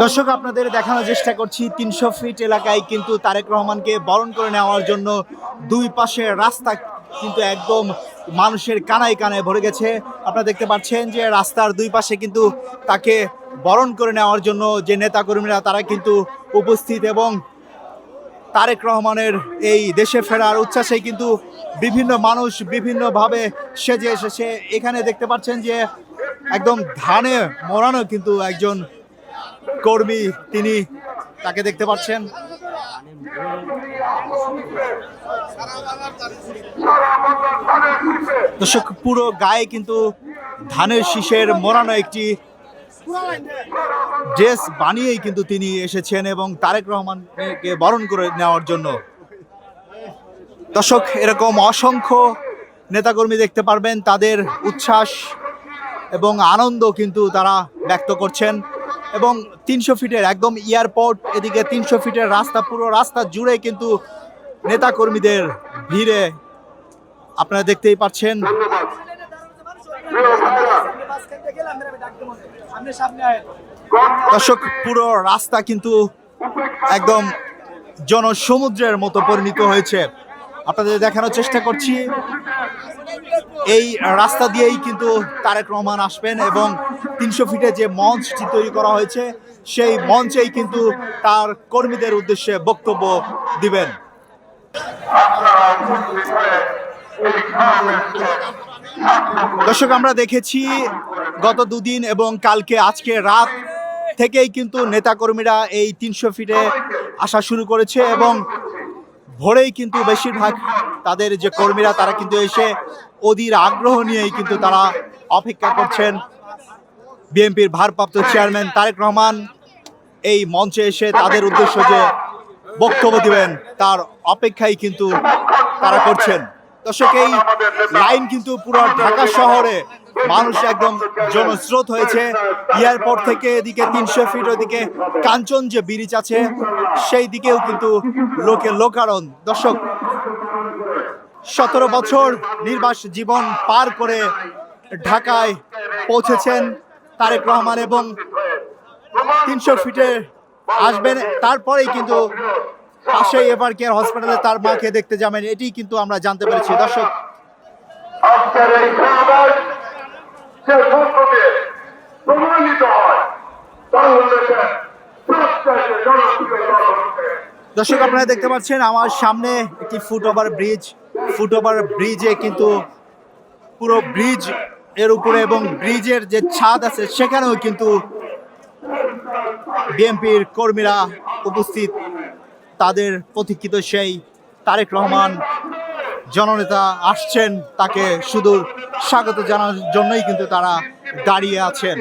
দর্শক, আপনাদের দেখানোর চেষ্টা করছি ৩০০ ফিট এলাকায় কিন্তু তারেক রহমানকে বরণ করে নেওয়ার জন্য দুই পাশের রাস্তা কিন্তু একদম মানুষের কানায় কানায় ভরে গেছে। আপনারা দেখতে পাচ্ছেন যে রাস্তার দুই পাশে কিন্তু তাকে বরণ করে নেওয়ার জন্য যে নেতাকর্মীরা তারা কিন্তু উপস্থিত, এবং তারেক রহমানের এই দেশে ফেরার উচ্ছ্বাসে কিন্তু বিভিন্ন মানুষ বিভিন্নভাবে সেজে এসেছে। এখানে দেখতে পাচ্ছেন যে একদম ধানে মোড়ানো কিন্তু একজন কর্মী, তিনি তাকে দেখতে পাচ্ছেন। দর্শক, পুরো গায়ে কিন্তু ধানের শীষের মোড়ানো একটি ড্রেস বানিয়েই কিন্তু তিনি এসেছেন এবং তারেক রহমানকে বরণ করে নেওয়ার জন্য। দর্শক, এরকম অসংখ্য নেতাকর্মী দেখতে পারবেন, তাদের উচ্ছ্বাস এবং আনন্দ কিন্তু তারা ব্যক্ত করছেন। এবং ৩০০ ফিটের একদম এয়ারপোর্ট, এদিকে ৩০০ ফিটের রাস্তা, পুরো রাস্তা জুড়ে কিন্তু নেতাকর্মীদের ভিড়ে আপনারা দেখতেই পাচ্ছেন। দর্শক, পুরো রাস্তা কিন্তু একদম জনসমুদ্রের মতো পরিণত হয়েছে। আপনাদের দেখানোর চেষ্টা করছি, এই রাস্তা দিয়েই কিন্তু তারেক রহমান আসবেন এবং ৩০০ ফিটে যে মঞ্চটি তৈরি করা হয়েছে সেই মঞ্চেই কিন্তু তার কর্মীদের উদ্দেশ্যে বক্তব্য দিবেন। দর্শক, আমরা দেখেছি গত দুদিন এবং কালকে আজকে রাত থেকেই কিন্তু নেতাকর্মীরা এই ৩০০ ফিটে আসা শুরু করেছে এবং ভোরেই কিন্তু বেশিরভাগ তাদের যে কর্মীরা তারা কিন্তু এসে অধীর আগ্রহ নিয়েই কিন্তু তারা অপেক্ষা করছেন বিএনপির ভারপ্রাপ্ত চেয়ারম্যান তারেক রহমান এই মঞ্চে এসে তাদের উদ্দেশ্য যে বক্তব্য দিবেন তার অপেক্ষাই কিন্তু তারা করছেন। দর্শক, এই লাইন কিন্তু পুরো ঢাকা শহরে মানুষ একদম জনস্রোত হয়েছে। এয়ারপোর্ট থেকে এদিকে ৩০০ ফিট ওদিকে কাঞ্চন যে ব্রিজ আছে সেই দিকেও কিন্তু লোকের লোকারণ। দর্শক, ১৭ বছর নির্বাস জীবন পার করে ঢাকায় পৌঁছেছেন তারেক রহমান এবং ৩০০ ফিটে আসবেন, তারপরেই কিন্তু পাশেই এভার কেয়ার হসপিটালে তার মাকে দেখতে যাবেন, এটি কিন্তু আমরা জানতে পেরেছি। দর্শক, দর্শক আপনারা দেখতে পাচ্ছেন আমার সামনে একটি ফুট ওভার ব্রিজে কিন্তু পুরো ব্রিজ এর উপরে এবং ব্রিজের যে ছাদ আছে সেখানেও কিন্তু বিএনপির কর্মীরা উপস্থিত। তাদের প্রতীক্ষিত সেই তারেক রহমান জননেতা আসছেন, তাকে সুদূর স্বাগত জানানোর জন্যই কিন্তু তারা দাঁড়িয়ে আছেন।